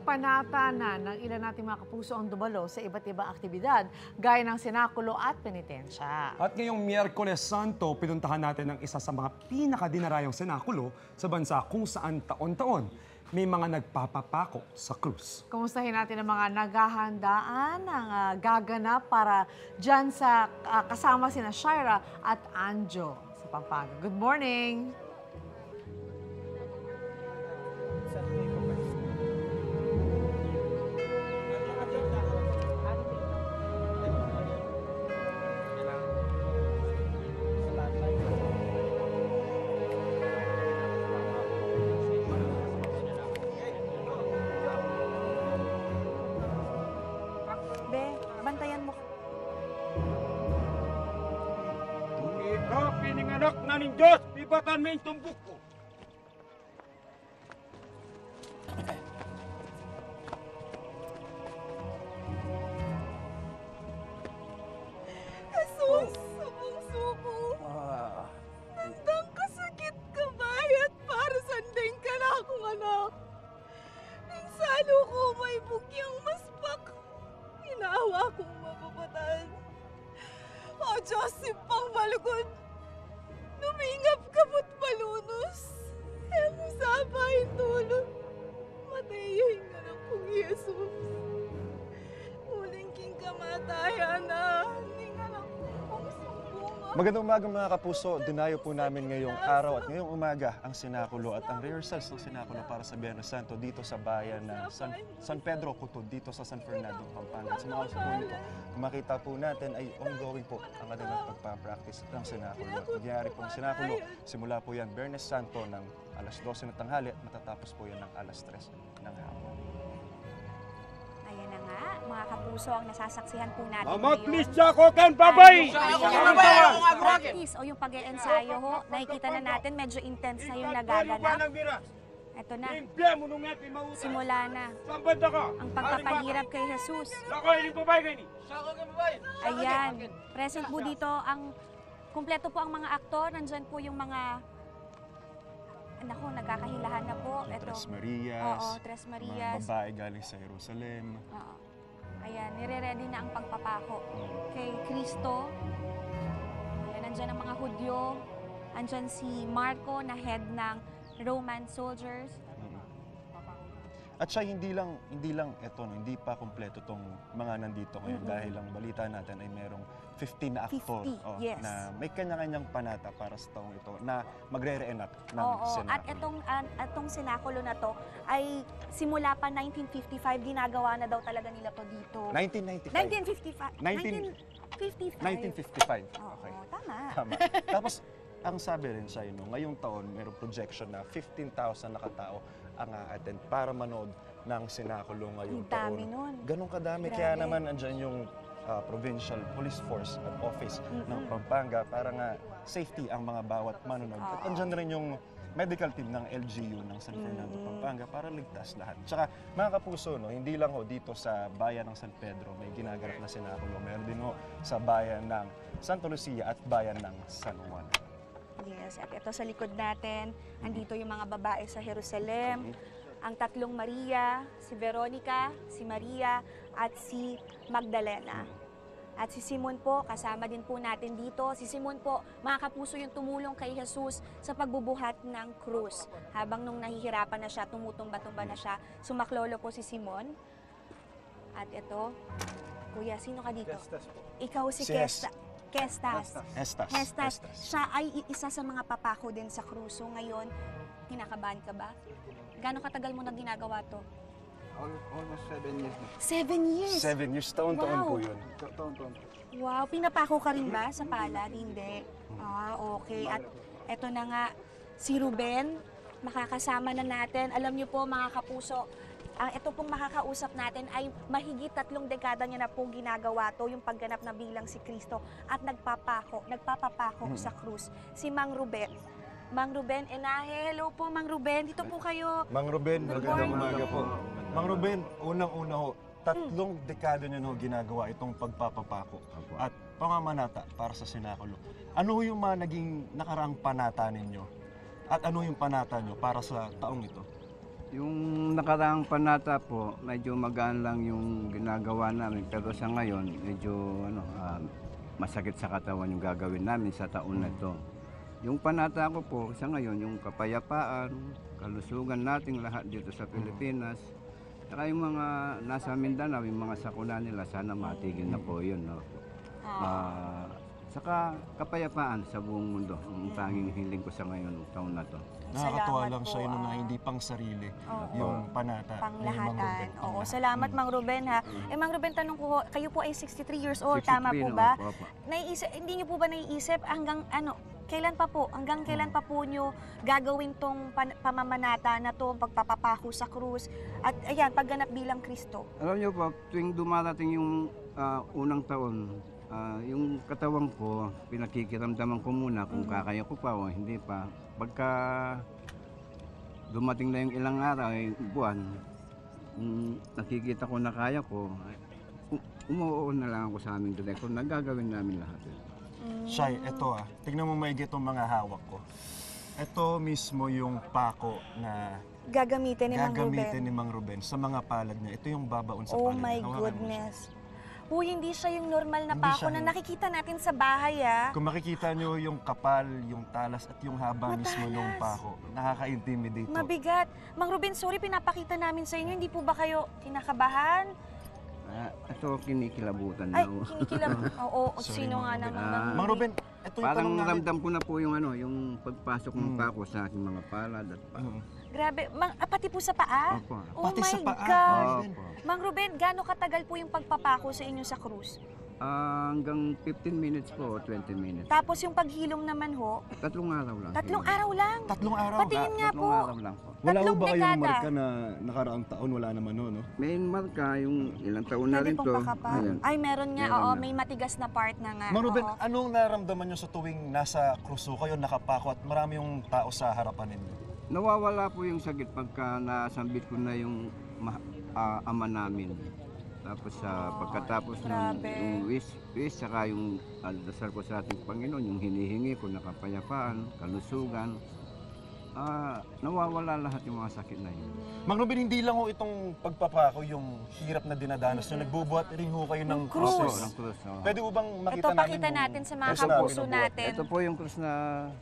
panata na ng ilan nating mga kapuso ang dumalo sa iba't ibang aktibidad, gaya ng sinakulo at penitensya. At ngayong Miyerkules Santo, pinuntahan natin ang isa sa mga pinakadinarayong senakulo sa bansa kung saan taon-taon may mga nagpapapako sa krus. Kumustahin natin ang mga naghahandaan ng gaganap para dyan sa kasama sina Shaira at Anjo sa Pampanga. Good morning! Bantayan mo. Kung ikaw pininganak na ng Diyos, bibatan mo yung tumbok ko. Jesus, subong-subo. Nandang kasakit ka bayat para sanding ka na akong anak. Nang salo ko may bugyang maspak. Inaawa kong mapapatan. O Diyos, simpang malugod. Numingap ka mo't palunos. E musaba tulog. Matayahin ka ng kong Jesus. Muling king kamatayan na. Hindi nga lang kong sumbunga. Magandang umaga mga kapuso. Dinayo po namin ngayong araw at ngayong umaga ang sinakulo at ang rehearsals ng sinakulo para sa Biyernes Santo dito sa bayan ng San Pedro Cotod, dito sa San Fernando, Pampanga. At sa mga usapon nito, kung makita po natin ay ongoing po ang kanilang pagpapractice ng sinakulo. At nangyayari po ang sinakulo, simula po yan Biyernes Santo ng alas 12 ng tanghali at matatapos po yan ng alas 3 ng hapon. Ayan na nga, mga kapuso, ang nasasaksihan po natin Mama, ngayon. please, ako kan babay! Practice o yung pag-e-ensayo ho, nakikita na natin medyo intense na yung nagaganap. Ito na, simula na ang pagpapahirap kay Jesus. Ayan, present po dito ang, kumpleto po ang mga aktor, nandyan po yung mga, naku, nagkakahilahan na po. Yung Ito. Tres Marias, Oo, Tres Marias. mga babae galing sa Jerusalem. Oo. Ayan, nire-ready na ang pagpapako kay Kristo. Ayan, nandyan ang mga Hudyo. Andyan si Marco na head ng Roman soldiers. At siya hindi lang eto no, hindi pa kumpleto tong mga nandito ngayon dahil ang balita natin ay merong 15 na aktor 50, yes. na may kanya-kanyang panata para sa taong ito na magre-reenact ng Oo, sinakulo. at itong sinakulo na to ay simula pa 1955, ginagawa na daw talaga nila to dito. 1995. 1955. 1955. Okay. Oo, tama. Tama. Tapos, ang sabi rin sa inyo, ngayong taon, mayroong projection na 15,000 na katao ang a-attend para manood ng sinakulo ngayong Ang dami taon. nun. Ganun kadami. Grabe. Kaya naman andyan yung Provincial Police Force at Office ng Pampanga para nga safety ang mga bawat manonood. At andyan rin yung medical team ng LGU ng San Fernando, Pampanga para ligtas lahat. Tsaka mga kapuso, no, hindi lang ho dito sa bayan ng San Pedro may ginaganap na sinakulo. Meron din ho sa bayan ng Santa Lucia at bayan ng San Juan. Yes, at ito sa likod natin, andito yung mga babae sa Jerusalem, ang tatlong Maria, si Veronica, si Maria, at si Magdalena. At si Simon po, kasama din po natin dito. Si Simon po, mga kapuso, yung tumulong kay Jesus sa pagbubuhat ng krus. Habang nung nahihirapan na siya, tumutumba-tumba na siya, sumaklolo po si Simon. At ito, Kuya, sino ka dito? Ikaw si Si Kestas. Estas. Siya ay isa sa mga papako din sa krus. So ngayon, kinakabahan ka ba? Gano'ng katagal mo na ginagawa to? Almost 7 years na. 7 years? 7 years, taon-taon Wow. po yun. Taon-taon. Wow, pinapako ka rin ba sa palad? Hindi. Ah, okay. At eto na nga, si Ruben, makakasama na natin. Alam niyo po mga kapuso, ito pong makakausap natin ay mahigit 3 dekada niya na pong ginagawa to, yung pagganap na bilang si Kristo at nagpapako sa krus. Si Mang Ruben. Mang Ruben, hello po Mang Ruben, dito po kayo. Mang Ruben, Good magandang morning. umaga po. Mang Ruben, unang-una ho, 3 dekada niyo no ginagawa itong pagpapapako at pamamanata para sa sinakulo. Ano yung mga naging nakaraang panata ninyo? At ano yung panata nyo para sa taong ito? Yung nakaraang panata po, medyo magaan lang yung ginagawa namin. Pero sa ngayon, medyo masakit sa katawan yung gagawin namin sa taon na ito. Yung panata ko po, sa ngayon, yung kapayapaan, kalusugan nating lahat dito sa Pilipinas. Saka yung mga nasa Mindanao, yung mga sakuna nila, sana matigil na po yun. No? Saka kapayapaan sa buong mundo, ang tanging hiling ko sa ngayon, taon na to. Nakakatuwa Salamat lang po, siya na hindi pang sarili Oo. yung panata. ni Mang Panglahatan. Ruben, Oo, panglahat. salamat Mang Ruben ha. Mang Ruben, tanong ko, kayo po ay 63 years old, tama 63, po ba? opo. Hindi niyo po ba naiisip hanggang kailan pa po? Hanggang kailan pa po niyo gagawin tong pamamanata na to, pagpapapako sa krus at ayan, pagganap bilang Kristo? Alam niyo po, tuwing dumarating yung unang taon, yung katawan ko, pinakikiramdaman ko muna kung kakaya ko pa o hindi pa. Pagka dumating na yung ilang araw, buwan, nakikita ko na kaya ko, umuo na lang ako sa aming direktor na gagawin namin lahat. Shai, eto tignan mo maigi itong mga hawak ko. Ito mismo yung pako na Gagamitin ni Mang Ruben. gagamitin ni Mang Ruben sa mga palad niya. Ito yung babaon sa Oh palad my niya. Hawakan mo siya. goodness. Uy, hindi siya yung normal na Hindi pako siya na yung- nakikita natin sa bahay Kung makikita nyo yung kapal, yung talas at yung haba mismo ng Matalas. pako, nakaka-intimidate to. Mabigat. Mang Ruben, sorry, pinapakita namin sa inyo. Hindi po ba kayo kinakabahan? Ito kinikilabutan Ay, na. kinikilab. Oo, Sorry, sino Mang nga Ruben. naman. Ah. Mang Mang Ruben, ito yung Parang tanong namin. ramdam ko na po yung pagpasok ng pako sa aking mga palad at Grabe. Pati po sa paa? Opo. Oh Pati my sa paa. God. Opo. Mang Ruben, gaano katagal po yung pagpapako sa inyo sa krus? Hanggang 15 minutes po o 20 minutes. Tapos yung paghilom naman ho, 3 araw lang. 3 araw lang. 3 araw. Patingin nga 3 po. araw lang po. Wala Tatlong ho ba kayong dekada. marka na nakaraang taon? Wala naman no? May marka, yung ilang taon na Pwede rin pong to. pakapal. Ayan. Ay, meron nga. Meron Oo, na. may matigas na part na nga. Mang Ruben, Oo. anong naramdaman nyo sa tuwing nasa kruso kayo, nakapako at marami yung tao sa harapan ninyo? Nawawala po yung sakit pagka nasambit ko na yung ama namin. Tapos pagkatapos ng grabe. yung wish, saka yung dasal ko sa ating Panginoon, yung hinihingi ko na kapayapaan, kalusugan, nawawala lahat yung mga sakit na yun. Mang Ruben, hindi lang ho itong pagpapako yung hirap na dinadanas nyo. Nagbubuhat rin ho kayo ng Krus. krus. Ng krus, oo. Pwede ho bang makita Ito, namin pakita yung natin sa mga krus na kapuso binubuhat? natin. Ito po yung krus na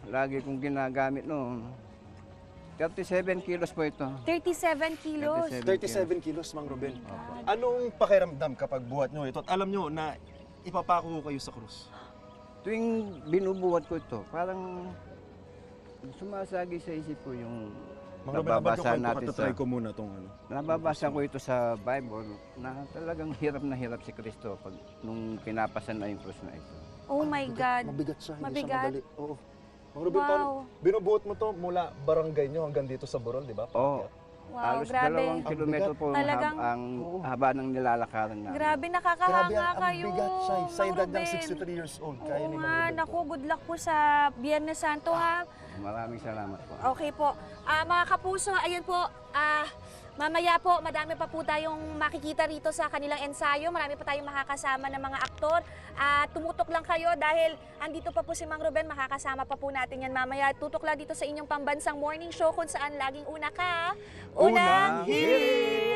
lagi kong ginagamit noon. 37 kilos po ito. 37 kilos. 37 kilos, Mang Ruben. Anong pakiramdam kapag buhat nyo ito? At alam nyo na ipapako ho kayo sa krus. Tuwing binubuhat ko ito, parang sumasagi sa isip ko yung Mang Ruben, habang nababasa yung natin kwento, sa... try ko muna itong ano. Nababasa ko ito sa Bible na talagang hirap na hirap si Kristo pag nung pinapasan na yung krus na ito. Oh my God. Mabigat siya, hindi Mabigat? siya madali. Oo. Mang Ruben, Wow. binubuhat mo to mula barangay nyo hanggang dito sa Boron, di ba? Oo. Wow, Halos grabe. 2 kilometro po Talagang- ang haba ng nilalakaran namin. Grabe, Grabe, nakakahanga ang kayo. bigat siya. Sa Mang edad ng Ruben. 63 years old, kaya Oo ni Mang nga, Ruben. naku, good luck po sa Biyernes Santo ha. Maraming salamat po. Okay po. Mga kapuso, ayun po, mamaya po, madami pa po tayong makikita rito sa kanilang ensayo. Marami pa tayong makakasama ng mga aktor. Tumutok lang kayo dahil andito pa po si Mang Ruben, makakasama pa po natin yan mamaya. Tutok lang dito sa inyong pambansang morning show kung saan laging una ka. Unang hirit!